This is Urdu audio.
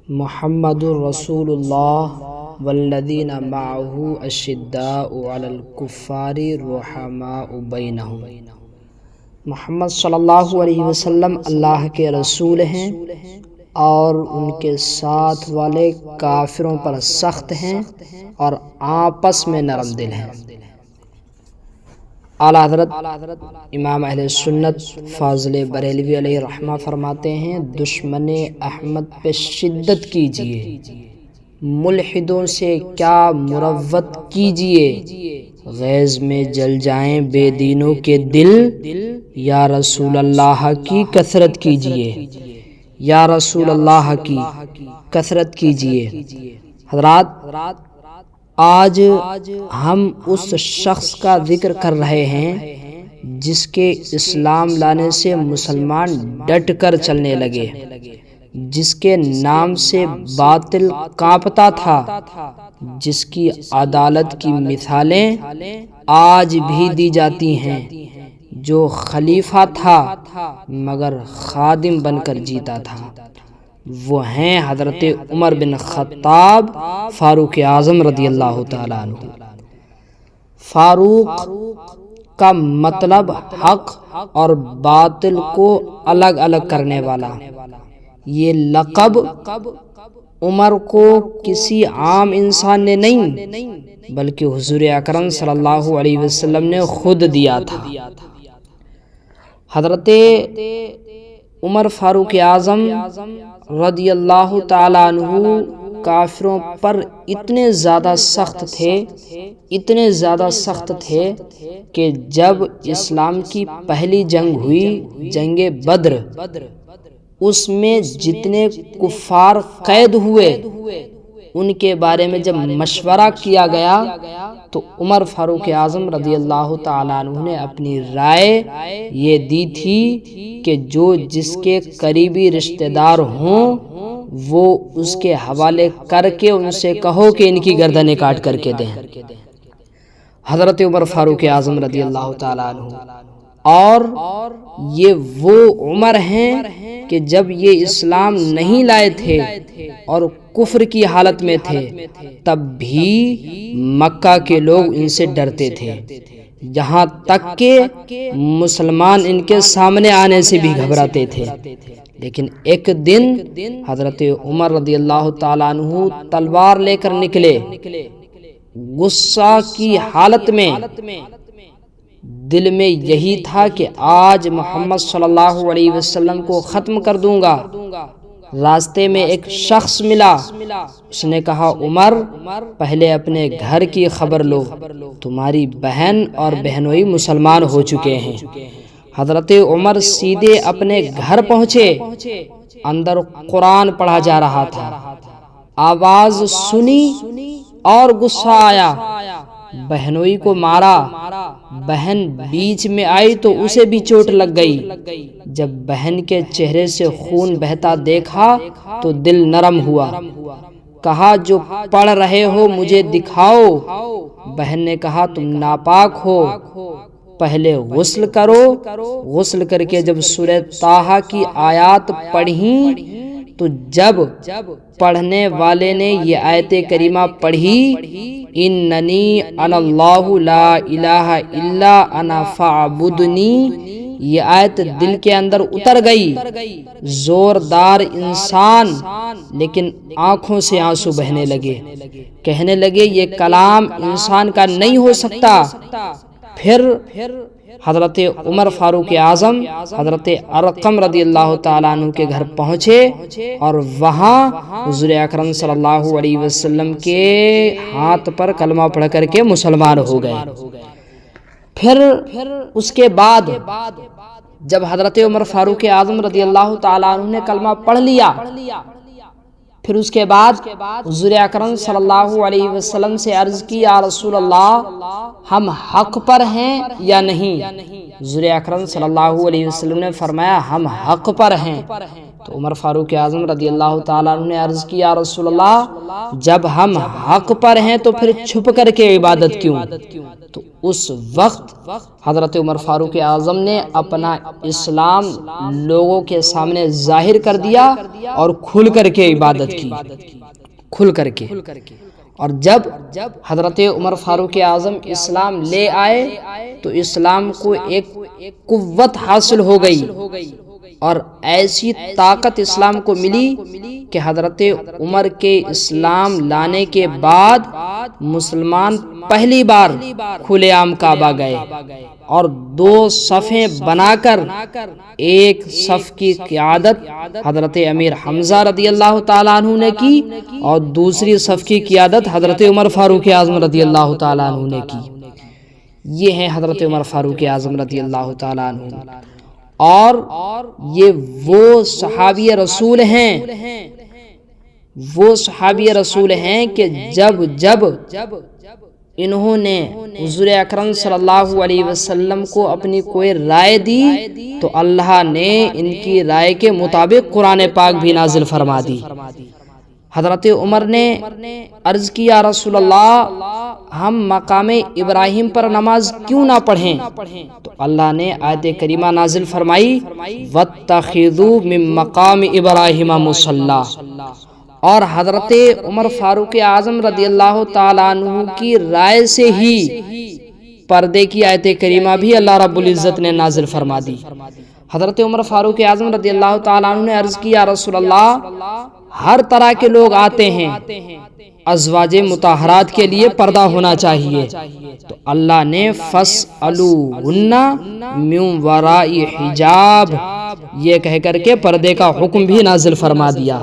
محمد الرسول اللہ والذین معہ اشداء علی الکفار رحماء بینہم۔ محمد صلی اللہ علیہ وسلم اللہ کے رسول ہیں اور ان کے ساتھ والے کافروں پر سخت ہیں اور آپس میں نرم دل ہیں۔ اعلیٰ حضرت امام اہل سنت فاضل بریلوی علیہ رحمہ فرماتے ہیں، دشمن احمد پہ شدت کیجئے، ملحدوں سے کیا مروت کیجئے، غیظ میں جل جائیں بے دینوں کے دل، یا رسول اللہ کی کثرت کیجئے، یا رسول اللہ کی کثرت کیجئے۔ حضرات، آج ہم اس شخص کا ذکر کر رہے ہیں جس کے اسلام لانے سے مسلمان ڈٹ کر چلنے لگے، جس کے نام سے باطل کانپتا تھا، جس کی عدالت کی مثالیں آج بھی دی جاتی ہیں، جو خلیفہ تھا مگر خادم بن کر جیتا تھا۔ وہ ہیں حضرت عمر بن خطاب فاروق اعظم رضی اللہ تعالیٰ عنہ۔ فاروق کا مطلب حق اور باطل کو الگ الگ کرنے والا۔ یہ لقب عمر کو کسی عام انسان نے نہیں بلکہ حضور اکرم صلی اللہ علیہ وسلم نے خود دیا تھا۔ حضرت عمر فاروق اعظم رضی اللہ تعالیٰ عنہ کافروں پر اتنے زیادہ سخت تھے کہ جب اسلام کی پہلی جنگ ہوئی، جنگ بدر، اس میں جتنے کفار قید ہوئے ان کے بارے میں جب مشورہ کیا گیا تو عمر فاروق اعظم رضی اللہ تعالیٰ عنہ نے اپنی رائے یہ دی تھی کہ جو جس کے قریبی رشتہ دار ہوں وہ اس کے حوالے کر کے ان سے کہو کہ ان کی گردنیں کاٹ کر کے دیں۔ حضرت عمر فاروق اعظم رضی اللہ تعالیٰ عنہ، اور یہ وہ عمر ہیں کہ جب یہ اسلام نہیں لائے تھے اور کفر کی حالت میں تھے تب بھی مکہ کے لوگ ان سے ڈرتے تھے، یہاں تک کہ مسلمان ان کے سامنے آنے سے بھی گھبراتے تھے۔ لیکن ایک دن حضرت عمر رضی اللہ تعالیٰ عنہ تلوار لے کر نکلے، غصہ کی حالت میں، دل میں یہی تھا کہ آج محمد صلی اللہ علیہ وسلم کو ختم کر دوں گا۔ راستے میں ایک شخص ملا، اس نے کہا، عمر پہلے اپنے گھر کی خبر لو، تمہاری بہن اور بہنوئی مسلمان ہو چکے ہیں۔ حضرت عمر سیدھے اپنے گھر پہنچے، اندر قرآن پڑھا جا رہا تھا، آواز سنی اور غصہ آیا، بہنوئی کو مارا، بہن بیچ میں آئی تو اسے بھی چوٹ لگ گئی۔ جب بہن کے چہرے سے خون بہتا دیکھا تو دل نرم ہوا، کہا جو پڑھ رہے ہو مجھے دکھاؤ۔ بہن نے کہا تم ناپاک ہو، پہلے غسل کرو۔ غسل کر کے جب سورہ طٰہٰ کی آیات پڑھیں تو جب پڑھنے والے نے یہ آیت کریمہ پڑھی، اننی انا اللہ لا الہ الا انا فاعبدنی، یہ آیت دل کے اندر اتر گئی۔ زوردار انسان، لیکن آنکھوں سے آنسو بہنے لگے، کہنے لگے یہ کلام انسان کا نہیں ہو سکتا۔ پھر حضرت عمر فاروق اعظم حضرت ارقم رضی اللہ تعالیٰ عنہ کے گھر پہنچے اور وہاں حضور اکرم صلی اللہ علیہ وسلم کے ہاتھ پر کلمہ پڑھ کر کے مسلمان ہو گئے۔ پھر اس کے بعد جب حضرت عمر فاروق اعظم رضی اللہ تعالیٰ عنہ نے کلمہ پڑھ لیا، پھر اس کے بعد حضور اکرم صلی اللہ علیہ وسلم سے عرض کی، یا رسول اللہ ہم حق پر ہیں یا نہیں؟ حضور اکرم صلی اللہ علیہ وسلم نے فرمایا ہم حق پر ہیں۔ تو عمر فاروق اعظم رضی اللہ تعالیٰ عنہ نے عرض کی، یا رسول اللہ جب ہم حق پر ہیں تو پھر چھپ کر کے عبادت کیوں؟ تو اس وقت حضرت عمر فاروق اعظم نے اپنا اسلام لوگوں کے سامنے ظاہر کر دیا اور کھل کر کے عبادت کی، کھل کر کے۔ اور جب حضرت عمر فاروق اعظم اسلام لے آئے تو اسلام کو ایک قوت حاصل ہو گئی اور ایسی طاقت اسلام کو ملی کہ حضرت عمر کے اسلام لانے کے بعد مسلمان پہلی بار کھلے عام کعبہ گئے اور 2 صفیں بنا کر ایک صف کی قیادت حضرت امیر حمزہ رضی اللہ تعالیٰ عنہ نے کی اور دوسری صف کی قیادت حضرت عمر فاروق اعظم رضی اللہ تعالیٰ عنہ نے کی۔ یہ ہیں حضرت عمر فاروق اعظم رضی اللہ تعالیٰ عنہ، اور یہ وہ صحابی رسول ہیں، وہ صحابی رسول ہیں کہ جب انہوں نے حضور اکرم صلی اللہ علیہ وسلم کو اپنی کوئی رائے دی تو اللہ نے ان کی رائے کے مطابق قرآن پاک بھی نازل فرما دی۔ حضرت عمر نے عرض کیا رسول اللہ ہم مقام ابراہیم پر نماز کیوں نہ پڑھیں؟ تو اللہ نے آیت کریمہ نازل فرمائی وَاتَّخِذُوا مِن مَّقَامِ إِبْرَاهِيمَ مُصَلًّى، اور حضرت عمر فاروق اعظم رضی اللہ تعالیٰ عنہ کی رائے سے ہی پردے کی آیت کریمہ بھی اللہ رب العزت نے نازل فرما دی۔ حضرت عمر فاروق اعظم رضی اللہ تعالیٰ عنہ نے عرض کیا رسول اللہ ہر طرح کے لوگ آتے ہیں، ازواج مطہرات کے لیے پردہ ہونا چاہیے، تو اللہ نے فَاسْأَلُوهُنَّ مِن وَرَاءِ حِجَاب یہ کہہ کر کے پردے کا حکم بھی نازل فرما دیا۔